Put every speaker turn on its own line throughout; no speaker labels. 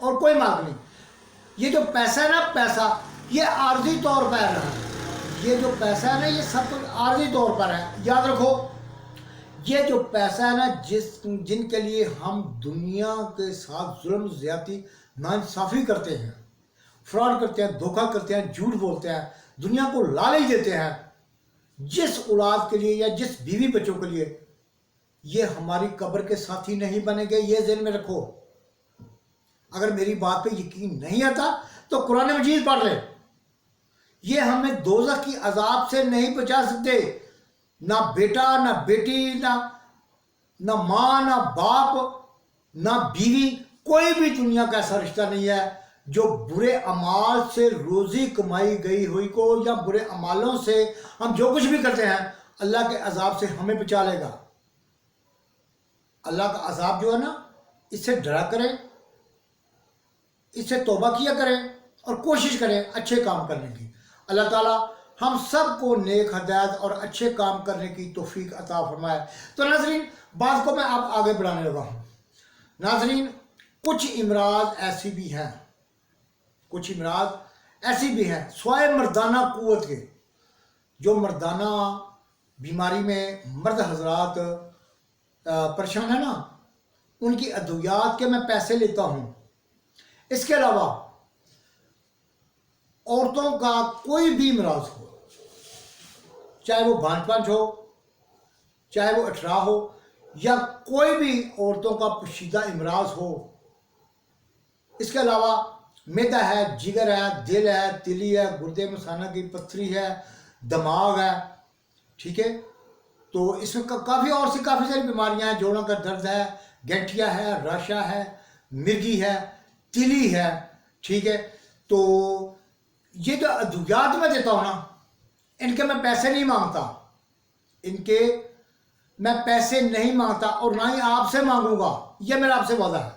اور کوئی مالک نہیں. یہ جو پیسہ ہے نا، پیسہ یہ عارضی طور پر رہا ہے. یہ جو پیسہ ہے نا یہ سب کچھ عارضی طور پر ہے. یاد رکھو یہ جو پیسہ ہے نا جن کے لیے ہم دنیا کے ساتھ ظلم زیادتی ناانصافی کرتے ہیں، فراڈ کرتے ہیں، دھوکہ کرتے ہیں، جھوٹ بولتے ہیں، دنیا کو لالچ دیتے ہیں، جس اولاد کے لیے یا جس بیوی بچوں کے لیے، یہ ہماری قبر کے ساتھی نہیں بنیں گے. یہ ذہن میں رکھو. اگر میری بات پہ یقین نہیں آتا تو قرآن مجید پڑھ لے. یہ ہمیں دوزخ کی عذاب سے نہیں بچا سکتے. نہ بیٹا، نہ بیٹی، نہ ماں، نہ باپ، نہ بیوی. کوئی بھی دنیا کا ایسا رشتہ نہیں ہے جو برے اعمال سے روزی کمائی گئی ہوئی کو یا برے اعمالوں سے ہم جو کچھ بھی کرتے ہیں اللہ کے عذاب سے ہمیں بچا لے گا. اللہ کا عذاب جو ہے نا، اس سے ڈرا کریں، اس سے توبہ کیا کریں اور کوشش کریں اچھے کام کرنے کی. اللہ تعالیٰ ہم سب کو نیک ہدایت اور اچھے کام کرنے کی توفیق عطا فرمائے. تو ناظرین بات کو میں اب آگے بڑھانے لگا ہوں. ناظرین کچھ امراض ایسی بھی ہیں، کچھ امراض ایسی بھی ہیں سوائے مردانہ قوت کے، جو مردانہ بیماری میں مرد حضرات پریشان ہیں نا، ان کی ادویات کے میں پیسے لیتا ہوں. اس کے علاوہ عورتوں کا کوئی بھی امراض ہو، چاہے وہ بانجھ پانچ ہو، چاہے وہ اٹھرا ہو، یا کوئی بھی عورتوں کا پوشیدہ امراض ہو. اس کے علاوہ معدہ ہے، جگر ہے، دل ہے، تلی ہے، گردے مثانہ کی پتھری ہے، دماغ ہے، ٹھیک ہے. تو اس میں کافی اور سی کافی ساری بیماریاں ہیں. جوڑوں کا درد ہے، گنٹھیا ہے، راشا ہے، مرگی ہے، تلی ہے، ٹھیک ہے. تو یہ جو ادویات میں دیتا ہوں نا، ان کے میں پیسے نہیں مانگتا، ان کے میں پیسے نہیں مانگتا اور نہ ہی آپ سے مانگوں گا. یہ میرا آپ سے وعدہ ہے.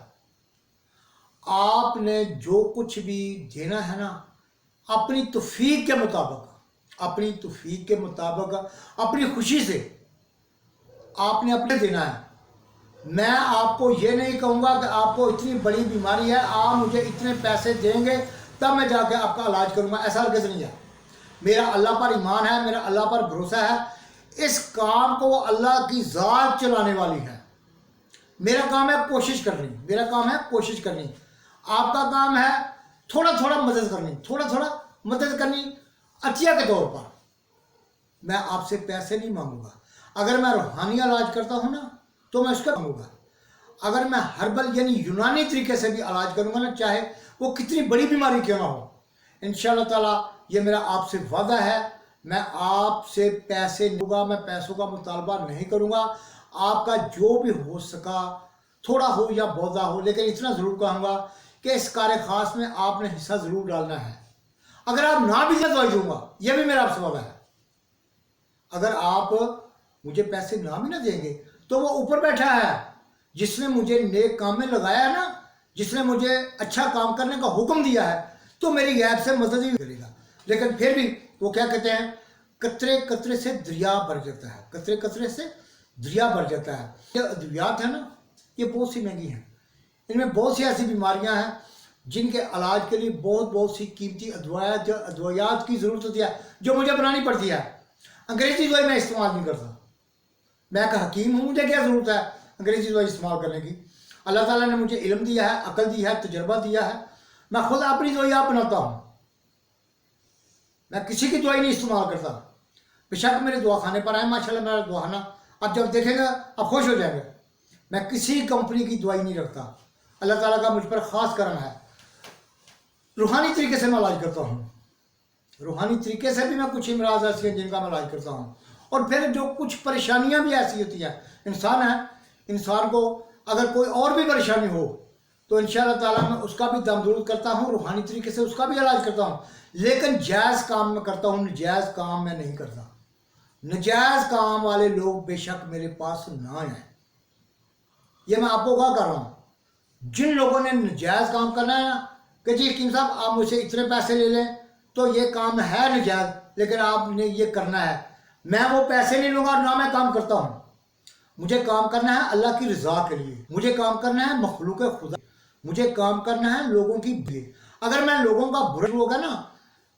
آپ نے جو کچھ بھی دینا ہے نا، اپنی توفیق کے مطابق، اپنی توفیق کے مطابق، اپنی خوشی سے آپ نے اپنے دینا ہے. میں آپ کو یہ نہیں کہوں گا کہ آپ کو اتنی بڑی بیماری ہے، آپ مجھے اتنے پیسے دیں گے تب میں جا کے آپ کا علاج کروں گا. ایسا ہرگز نہیں ہے. میرا اللہ پر ایمان ہے، میرا اللہ پر بھروسہ ہے. اس کام کو وہ اللہ کی ذات چلانے والی ہے. میرا کام ہے کوشش کرنی، میرا کام ہے کوشش کرنی. آپ کا کام ہے تھوڑا تھوڑا مدد کرنی، تھوڑا تھوڑا مدد کرنی عطیہ کے طور پر. میں آپ سے پیسے نہیں مانگوں گا. اگر میں روحانی علاج کرتا ہوں نا تو میں اس کا مانگوں گا. اگر میں ہربل یعنی یونانی طریقے سے بھی علاج کروں گا نا، چاہے وہ کتنی بڑی بیماری کیوں نہ ہو، انشاءاللہ تعالیٰ یہ میرا آپ سے وعدہ ہے. میں آپ سے پیسے لوں گا، میں پیسوں کا مطالبہ نہیں کروں گا. آپ کا جو بھی ہو سکا، تھوڑا ہو یا بہت ہو، لیکن اتنا ضرور کہوں گا کہ اس کار خاص میں آپ نے حصہ ضرور ڈالنا ہے. اگر آپ نہ بھی دوائی دوں گا، یہ بھی میرا آپ سے وعدہ ہے. اگر آپ مجھے پیسے نہ بھی نہ دیں گے تو وہ اوپر بیٹھا ہے جس نے مجھے نیک کام میں لگایا ہے نا، جس نے مجھے اچھا کام کرنے کا حکم دیا ہے، تو میری غیب سے مدد ہی کرے گا. لیکن پھر بھی وہ کیا کہتے ہیں، قطرے قطرے سے دریا بھر جاتا ہے، قطرے قطرے سے دریا بھر جاتا ہے. یہ ادویات ہیں نا، یہ بہت سی مہنگی ہیں. ان میں بہت سی ایسی بیماریاں ہیں جن کے علاج کے لیے بہت سی قیمتی ادویات کی ضرورت ہوتی ہے، جو مجھے بنانی پڑتی ہے. انگریزی دوائی میں استعمال نہیں کرتا. میں ایک حکیم ہوں، مجھے کیا ضرورت ہے انگریزی دوائی استعمال کرنے کی. اللہ تعالیٰ نے مجھے علم دیا ہے، عقل دی ہے، تجربہ دیا ہے. میں خود اپنی دوائی آپ بناتا ہوں. میں کسی کی دوائی نہیں استعمال کرتا. بے شک میرے دعاخانے پر آئے، ماشاءاللہ میرا دعاخانہ آپ جب دیکھیں گے آپ خوش ہو جائیں گے. میں کسی کمپنی کی دوائی نہیں رکھتا. اللہ تعالیٰ کا مجھ پر خاص کرم ہے. روحانی طریقے سے میں علاج کرتا ہوں. روحانی طریقے سے بھی میں کچھ امراض ایسی ہیں جن کا میں علاج کرتا ہوں. اور پھر جو کچھ پریشانیاں بھی ایسی ہوتی ہیں، انسان ہے، انسان کو اگر کوئی اور بھی پریشانی ہو تو انشاءاللہ تعالیٰ میں اس کا بھی دم درود کرتا ہوں، روحانی طریقے سے اس کا بھی علاج کرتا ہوں. لیکن جائز کام میں کرتا ہوں، نجائز کام میں نہیں کرتا. نجائز کام والے لوگ بے شک میرے پاس نہ آئیں. یہ میں آپ کو کہا کر رہا ہوں. جن لوگوں نے نجائز کام کرنا ہے نا کہ جی حکیم صاحب آپ مجھ سے اتنے پیسے لے لیں تو یہ کام ہے نجائز، لیکن آپ نے یہ کرنا ہے، میں وہ پیسے نہیں لوں گا اور نہ میں کام کرتا ہوں. مجھے کام کرنا ہے اللہ کی رضا کے لیے، مجھے کام کرنا ہے مخلوق خدا. مجھے کام کرنا ہے لوگوں کی بھی. اگر میں لوگوں کا برا ہوگا نا،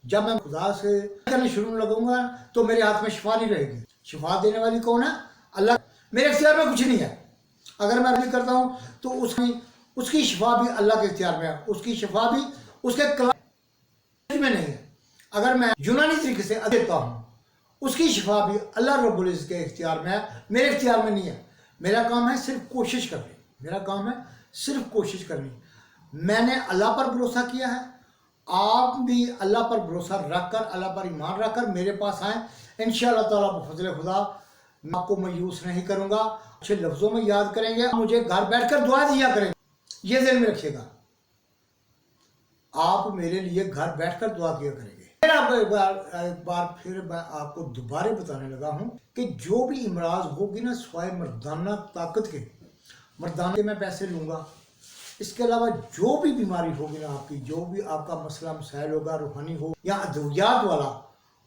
جب میں خدا سے کرنے شروع لگوں گا تو میرے ہاتھ میں شفا نہیں رہے گی. شفا دینے والی کون ہے؟ اللہ. میرے اختیار میں کچھ نہیں ہے. اگر میں نہیں کرتا ہوں تو اس کی شفا بھی اللہ کے اختیار میں ہے. اس کی شفا بھی اس کے کلام میں نہیں ہے. اگر میں یونانی طریقے سے دیتا ہوں، اس کی شفا بھی اللہ رب العزت کے اختیار میں ہے، میرے اختیار میں نہیں ہے. میرا کام ہے صرف کوشش کرنی. میرا کام ہے صرف کوشش کرنی. میں نے اللہ پر بھروسہ کیا ہے. آپ بھی اللہ پر بھروسہ رکھ کر، اللہ پر ایمان رکھ کر میرے پاس آئیں. انشاءاللہ تعالیٰ بفضل خدا میں آپ کو مایوس نہیں کروں گا. اچھے لفظوں میں یاد کریں گے، مجھے گھر بیٹھ کر دعا دیا کریں گے. یہ ذہن میں رکھیے گا، آپ میرے لیے گھر بیٹھ کر دعا کیا کریں گے. پھر آپ ایک بار پھر میں آپ کو دوبارہ بتانے لگا ہوں کہ جو بھی امراض ہوگی نا، سوائے مردانہ طاقت کے، مردانہ کے میں پیسے لوں گا. اس کے علاوہ جو بھی بیماری ہوگی نا آپ کی، جو بھی آپ کا مسئلہ مسائل ہوگا، روحانی ہو یا ادویات والا،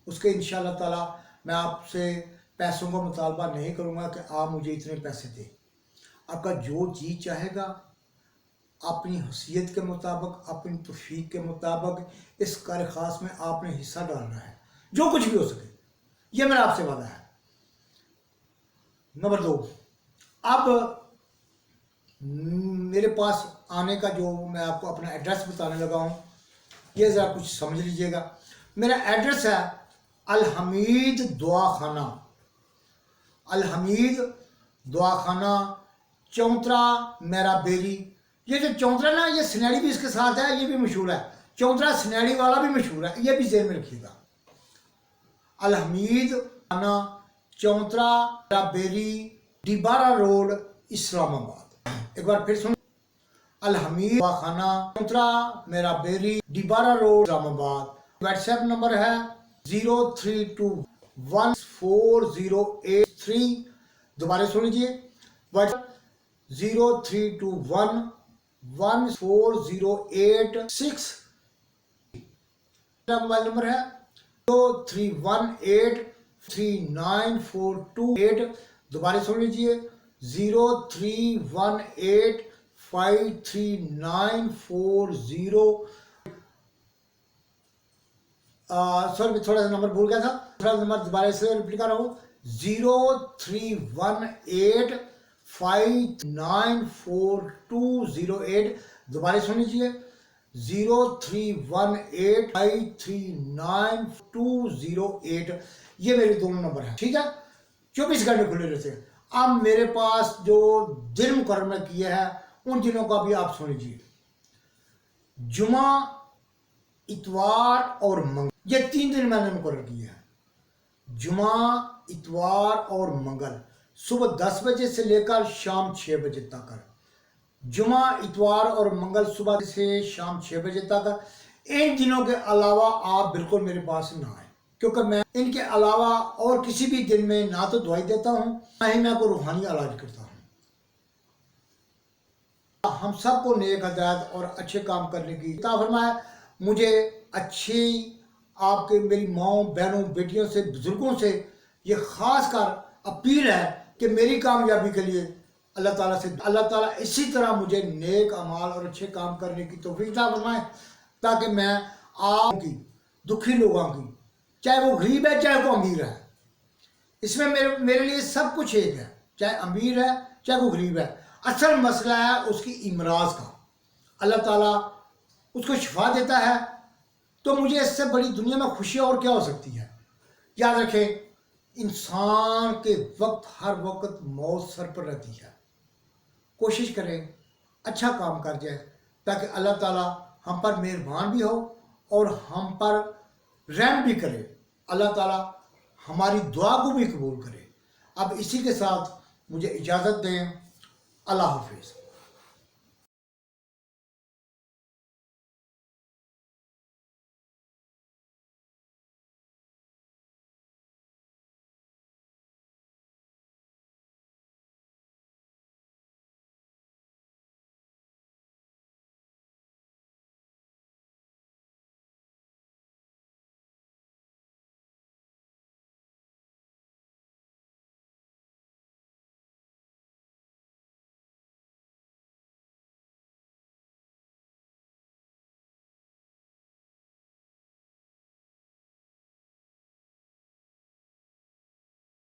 اس کے انشاءاللہ تعالیٰ میں آپ سے پیسوں کا مطالبہ نہیں کروں گا کہ آپ مجھے اتنے پیسے دیں. آپ کا جو جی چاہے گا اپنی حیثیت کے مطابق، اپنی توفیق کے مطابق اس کار خاص میں آپ نے حصہ ڈالنا ہے، جو کچھ بھی ہو سکے. یہ میرا آپ سے وعدہ ہے. نمبر 2، اب میرے پاس آنے کا جو میں آپ کو اپنا ایڈریس بتانے لگا ہوں، یہ ذرا کچھ سمجھ لیجئے گا. میرا ایڈریس ہے الحمید دعا خانہ. الحمید دعا خانہ، چونترا میرا بیری. یہ جو چونترا نا، یہ سنیڑی بھی اس کے ساتھ ہے، یہ بھی مشہور ہے. چونترا سنیڑی والا بھی مشہور ہے، یہ بھی ذہن میں رکھیے گا. الحمید خانہ، چونترا میرا بیری، ڈیبارہ روڈ، اسلام آباد. ایک بار پھر سن، الحمید دعا خانہ، چونترا میرا بیری، ڈیبارہ روڈ، اسلام آباد. واٹس ایپ نمبر ہے 03211408. دوبارہ سن لیجیے، 03211408. میرا موبائل نمبر ہے 0318394228. دوبارہ سن لیجیے، 0318539408. سوری، تھوڑا سا نمبر بھول گیا تھا. تھوڑا نمبر دوبارہ سے ریپیٹ کر رہا ہوں، 0318594208. دوبارہ سن لیجیے، 031853944208. یہ میرے دونوں نمبر ہیں. ٹھیک ہے، 24 گھنٹے کھلے رہتے ہیں. اب میرے پاس جو دن مقرر میں کیا ہے، ان دنوں کا بھی آپ سن لیجیے. جمعہ، اتوار اور منگل، یہ 3 دن میں نے مقرر کیے ہیں. جمعہ، اتوار اور منگل، صبح 10 بجے سے لے کر شام 6 بجے تک. جمعہ، اتوار اور منگل صبح سے شام 6 بجے تک. ان دنوں کے علاوہ آپ بالکل میرے پاس نہ آئیں، کیونکہ میں ان کے علاوہ اور کسی بھی دن میں نہ تو دعائی دیتا ہوں، نہ ہی میں کوئی روحانی علاج کرتا ہوں. ہم سب کو نیک ہدایت اور اچھے کام کرنے کی عطا فرمائے. مجھے اچھی آپ کے میری ماؤں، بہنوں، بیٹیوں سے، بزرگوں سے یہ خاص کر اپیل ہے کہ میری کامیابی کے لیے اللہ تعالیٰ سے اللہ تعالیٰ اسی طرح مجھے نیک اعمال اور اچھے کام کرنے کی توفیق عطا فرمائے، تاکہ میں آپ کی، دکھی لوگوں کی، چاہے وہ غریب ہے چاہے وہ امیر ہے، اس میں میرے لیے سب کچھ ایک ہے. چاہے امیر ہے چاہے وہ غریب ہے، اصل مسئلہ ہے اس کی امراض کا. اللہ تعالیٰ اس کو شفا دیتا ہے، تو مجھے اس سے بڑی دنیا میں خوشی اور کیا ہو سکتی ہے. یاد رکھیں، انسان کے وقت ہر وقت موت سر پر رہتی ہے. کوشش کریں اچھا کام کر جائے، تاکہ اللہ تعالیٰ ہم پر مہربان بھی ہو اور ہم پر رحم بھی کرے. اللہ تعالیٰ ہماری دعا کو بھی قبول کرے. اب اسی کے ساتھ مجھے اجازت دیں. اللہ حافظ.